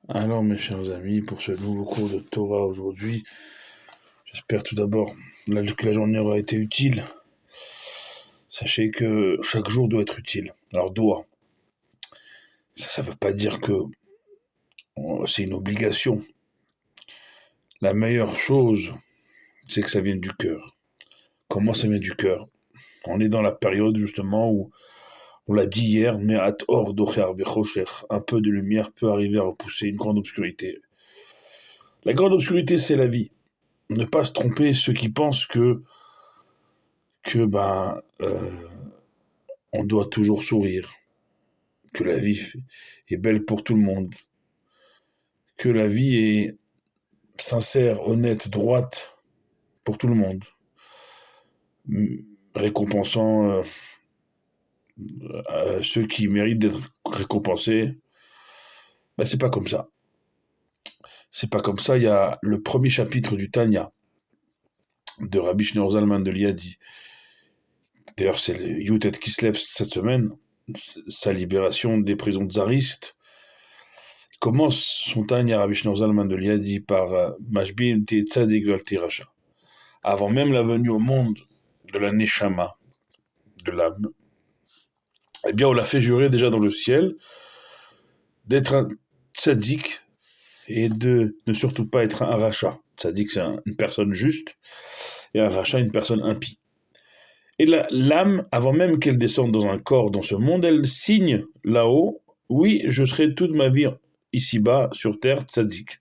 Alors, mes chers amis, pour ce nouveau cours de Torah aujourd'hui, j'espère tout d'abord que la journée aura été utile. Sachez que chaque jour doit être utile. Alors, doit, ça ne veut pas dire que c'est une obligation. La meilleure chose, c'est que ça vienne du cœur. Comment ça vient du cœur? On est dans la période justement où, on l'a dit hier, mais or docher bechocher, un peu de lumière peut arriver à repousser une grande obscurité. La grande obscurité, c'est la vie. Ne pas se tromper, ceux qui pensent que on doit toujours sourire, que la vie est belle pour tout le monde, que la vie est sincère, honnête, droite pour tout le monde, récompensant ceux qui méritent d'être récompensés. Ben, c'est pas comme ça. C'est pas comme ça. Il y a le premier chapitre du Tanya de Rabbi Shneur Zalman de Liadi. D'ailleurs, c'est le Yutet qui se lève cette semaine, sa libération des prisons tsaristes. Commence son Tanya Rabbi Shneur Zalman de Liadi par Mashbin Te Tzadik Vel Tiracha. Avant même la venue au monde de la Neshama, de l'âme, eh bien, on l'a fait jurer déjà dans le ciel d'être un tzaddik et de ne surtout pas être un rachat. Tzaddik, c'est une personne juste, et un rachat, une personne impie. Et l'âme, avant même qu'elle descende dans un corps dans ce monde, elle signe là-haut, oui, je serai toute ma vie ici-bas, sur terre, tzaddik.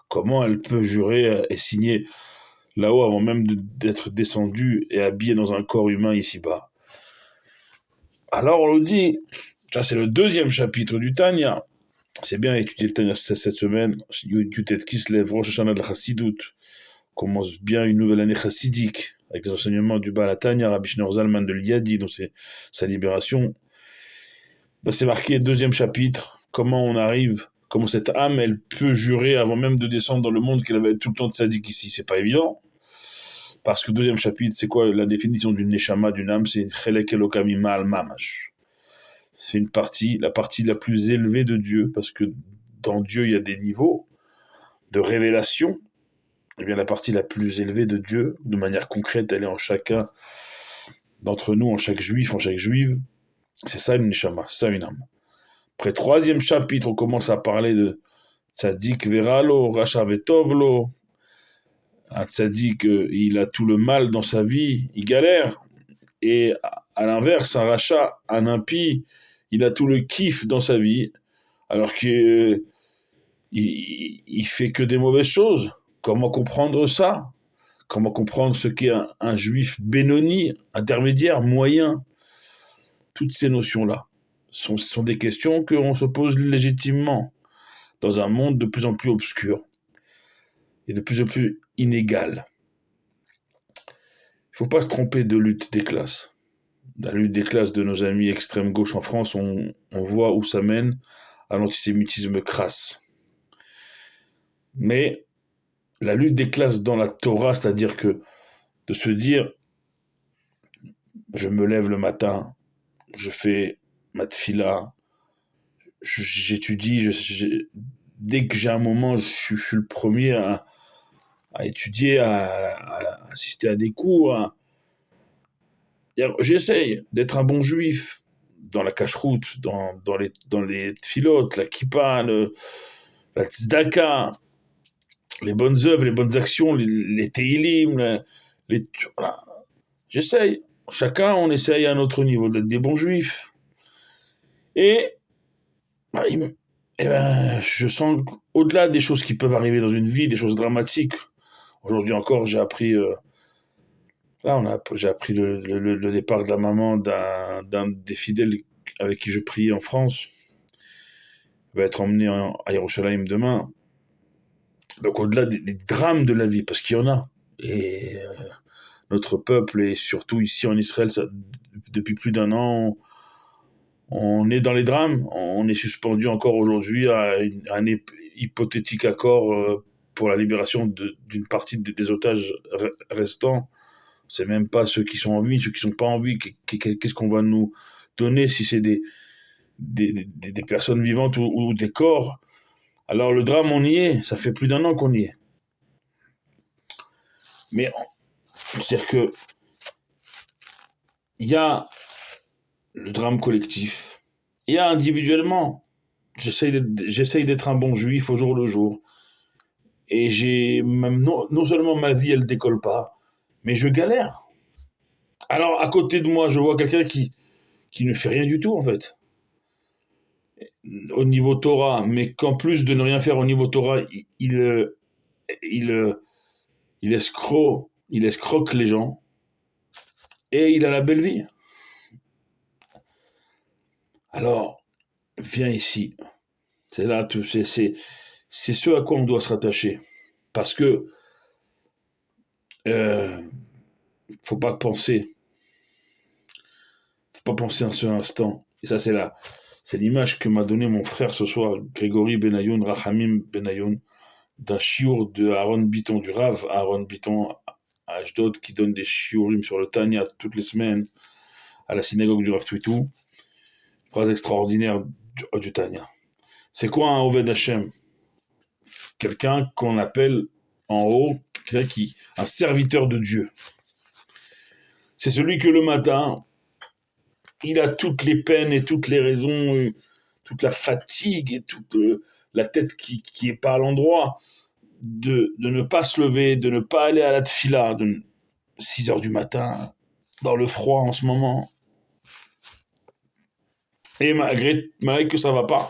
Comment elle peut jurer et signer là-haut avant même d'être descendue et habillée dans un corps humain ici-bas? Alors on le dit, ça c'est le deuxième chapitre du Tanya. C'est bien étudier le Tanya cette semaine. Yutet Kislev, Rosh Hashanah de la Chassidut. Commence bien une nouvelle année chassidique avec les enseignements du Baal Tanya, Rabbi Shneur Zalman de Liadi, dont c'est sa libération. Ben, c'est marqué deuxième chapitre. Comment on arrive, comment cette âme, elle peut jurer avant même de descendre dans le monde qu'elle avait tout le temps de sadique ici. C'est pas évident. Parce que deuxième chapitre, c'est quoi la définition d'une neshama, d'une âme? C'est Chelek Elokam Imal Mamash. C'est une partie, la partie la plus élevée de Dieu, parce que dans Dieu, il y a des niveaux de révélation. Eh bien, la partie la plus élevée de Dieu, de manière concrète, elle est en chacun d'entre nous, en chaque juif, en chaque juive. C'est ça une neshama, c'est ça une âme. Après, troisième chapitre, on commence à parler de tzaddik veralo, racha vetovlo. Un tzaddik, il a tout le mal dans sa vie, il galère. Et à l'inverse, un rachat, un impie, il a tout le kiff dans sa vie, alors qu'il il fait que des mauvaises choses. Comment comprendre ça? Comment comprendre ce qu'est un juif bénoni, intermédiaire, moyen? Toutes ces notions-là sont des questions qu'on se pose légitimement dans un monde de plus en plus obscur et de plus en plus inégal. Il ne faut pas se tromper de lutte des classes. La lutte des classes de nos amis extrême gauche en France, on voit où ça mène à l'antisémitisme crasse. Mais la lutte des classes dans la Torah, c'est-à-dire que de se dire, je me lève le matin, je fais ma tfila, j'étudie, dès que j'ai un moment, je suis le premier à étudier, à assister à des cours. J'essaye d'être un bon juif dans la cache-route, dans les tfilotes, la kippa, la tzedaka, les bonnes œuvres, les bonnes actions, les teilim, voilà. J'essaye. Chacun, on essaye à notre niveau d'être des bons juifs. Et, bah, je sens qu'au-delà des choses qui peuvent arriver dans une vie, des choses dramatiques, aujourd'hui encore, j'ai appris, j'ai appris le départ de la maman d'un des fidèles avec qui je priais en France. Il va être emmené à Yerushalayim demain. Donc au-delà des drames de la vie, parce qu'il y en a, et notre peuple, et surtout ici en Israël, depuis plus d'un an, on est dans les drames. On est suspendu encore aujourd'hui à un hypothétique accord pour la libération d'une partie des otages restants. C'est même pas ceux qui sont en vie, ceux qui sont pas en vie. Qu'est-ce qu'on va nous donner si c'est des personnes vivantes ou des corps? Alors le drame, on y est, ça fait plus d'1 an qu'on y est. Mais c'est-à-dire que il y a le drame collectif, il y a individuellement. J'essaye d'être un bon juif au jour le jour. Et j'ai même non seulement ma vie, elle décolle pas, mais je galère. Alors à côté de moi, je vois quelqu'un qui ne fait rien du tout en fait au niveau Torah, mais qu'en plus de ne rien faire au niveau Torah, il, euh, il escroque les gens et il a la belle vie. Alors viens ici. C'est là tout, c'est ce à quoi on doit se rattacher, parce que euh, faut pas penser, faut pas penser un seul instant. Et ça c'est l'image que m'a donné mon frère ce soir, Grégory Benayoun, Rahamim Benayoun, d'un chiour de Aaron Bitton, du Rav Aaron Bitton à Ashdod, qui donne des shiurim sur le Tanya toutes les semaines à la synagogue du Rav Twitou. Phrase extraordinaire du Tanya. C'est quoi un Oved Hashem? Quelqu'un qu'on appelle en haut, un serviteur de Dieu. C'est celui que le matin, il a toutes les peines et toutes les raisons, toute la fatigue et toute la tête qui est pas à l'endroit, de ne pas se lever, de ne pas aller à la tfila, de 6 heures du matin, dans le froid en ce moment. Et malgré que ça va pas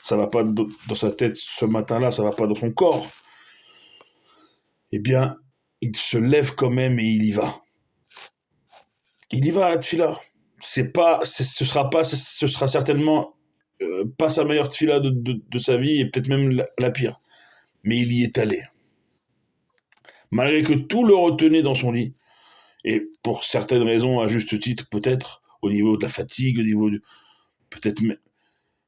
dans sa tête ce matin-là, ça va pas dans son corps, eh bien, il se lève quand même et il y va. Il y va à la tfila. Ce sera certainement pas sa meilleure tfila de sa vie et peut-être même la pire. Mais il y est allé. Malgré que tout le retenait dans son lit, et pour certaines raisons, à juste titre, peut-être, au niveau de la fatigue, au niveau peut-être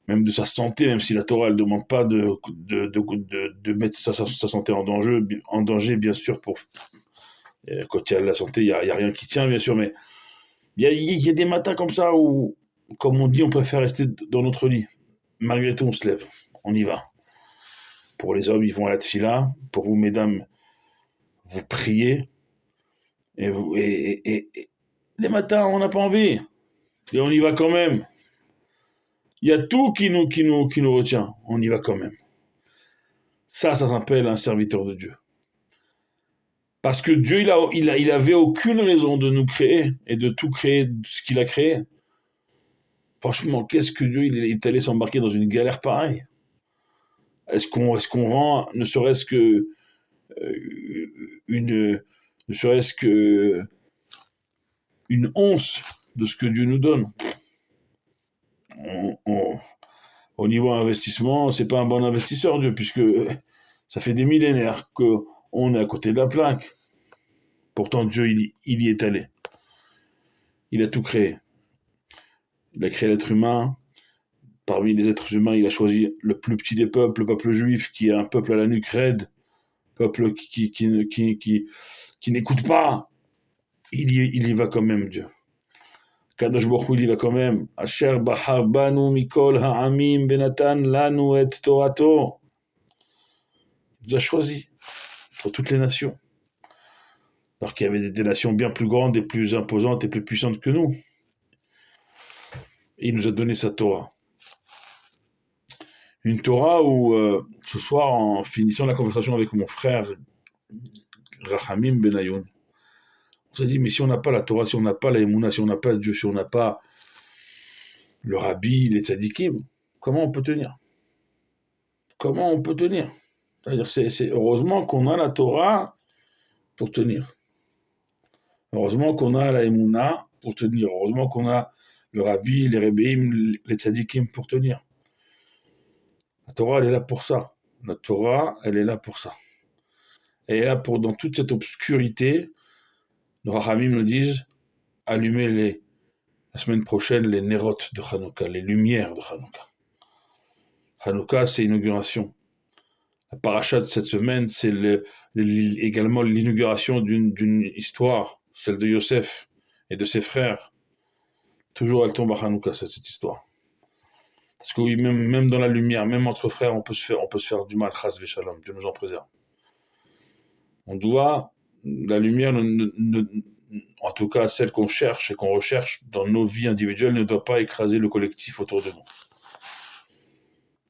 même de sa santé, même si la Torah ne demande pas de mettre sa santé en danger, bien sûr, quand il y a la santé, il n'y a rien qui tient, bien sûr, mais il y a des matins comme ça où, comme on dit, on préfère rester dans notre lit. Malgré tout, on se lève, on y va. Pour les hommes, ils vont à la tfila. Pour vous, mesdames, vous priez. Et les matins, on n'a pas envie. Et on y va quand même. Il y a tout qui nous retient. On y va quand même. Ça s'appelle un serviteur de Dieu. Parce que Dieu, il avait aucune raison de nous créer et de tout créer ce qu'il a créé. Franchement, qu'est-ce que Dieu, il est allé s'embarquer dans une galère pareille? Est-ce qu'on rend, ne serait-ce que une, ne serait-ce que une once de ce que Dieu nous donne? Au niveau investissement, c'est pas un bon investisseur, Dieu, puisque ça fait des millénaires qu'on est à côté de la plaque. Pourtant, Dieu, il y est allé. Il a tout créé. Il a créé l'être humain. Parmi les êtres humains, il a choisi le plus petit des peuples, le peuple juif, qui est un peuple à la nuque raide, peuple qui n'écoute pas. Il y va quand même, Dieu. Kadosh Baruch Hu, il y va quand même. Asher bahar banu mikol ha'amim benatan lanu et torato. Il nous a choisi pour toutes les nations. Alors qu'il y avait des nations bien plus grandes et plus imposantes et plus puissantes que nous. Et il nous a donné sa Torah. Une Torah où, ce soir, en finissant la conversation avec mon frère Rahamim Benayoun, on s'est dit, mais si on n'a pas la Torah, si on n'a pas la Emouna, si on n'a pas Dieu, si on n'a pas le Rabbi, les Tzadikim, comment on peut tenir? Comment on peut tenir? C'est-à-dire, c'est heureusement qu'on a la Torah pour tenir. Heureusement qu'on a la Emouna pour tenir. Heureusement qu'on a le Rabbi, les Rebbeim, les Tzadikim pour tenir. La Torah, elle est là pour ça. La Torah, elle est là pour ça. Elle est là pour, dans toute cette obscurité, nos Rachamim nous disent, allumez la semaine prochaine, les Nerot de Hanouka, les lumières de Hanouka. Hanouka, c'est l'inauguration. La paracha de cette semaine, c'est également l'inauguration d'une histoire, celle de Yosef et de ses frères. Toujours elle tombe à Hanouka, cette histoire. Parce que oui, même dans la lumière, même entre frères, on peut se faire du mal, chas v'shalom, Dieu nous en préserve. On doit, la lumière, en tout cas celle qu'on cherche et qu'on recherche dans nos vies individuelles, ne doit pas écraser le collectif autour de nous.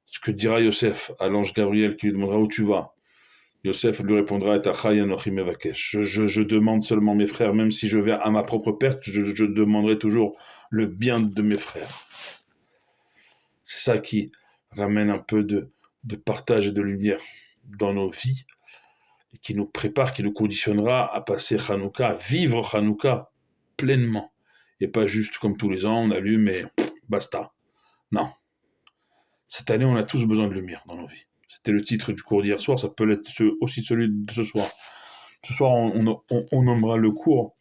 Ce que dira Yosef à l'ange Gabriel qui lui demandera où tu vas. Yosef lui répondra je demande seulement mes frères, même si je vais à ma propre perte, je demanderai toujours le bien de mes frères. C'est ça qui ramène un peu de partage et de lumière dans nos vies, et qui nous prépare, qui nous conditionnera à passer Hanouka, à vivre Hanouka pleinement. Et pas juste comme tous les ans, on allume et basta. Non. Cette année, on a tous besoin de lumière dans nos vies. C'était le titre du cours d'hier soir, ça peut être aussi celui de ce soir. Ce soir, on nommera le cours,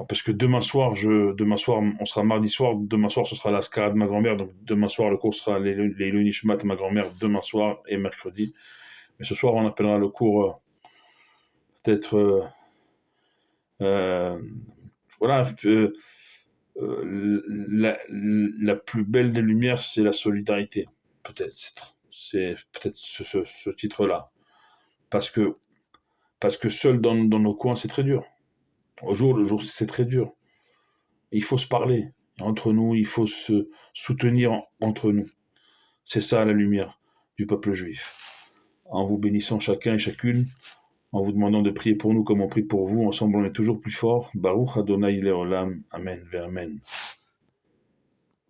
parce que demain soir, on sera mardi soir, demain soir, ce sera la Skara de ma grand-mère, donc demain soir, le cours sera les Nishmat de ma grand-mère, demain soir et mercredi. Mais ce soir, on appellera le cours, peut-être, voilà, la plus belle des lumières, c'est la solidarité, peut-être. C'est peut-être ce titre-là. Parce que seul dans nos coins, c'est très dur. Au jour le jour, c'est très dur. Il faut se parler entre nous, il faut se soutenir entre nous. C'est ça la lumière du peuple juif. En vous bénissant chacun et chacune, en vous demandant de prier pour nous comme on prie pour vous, ensemble on est toujours plus fort. Baruch Adonai Leolam. Amen. Amen.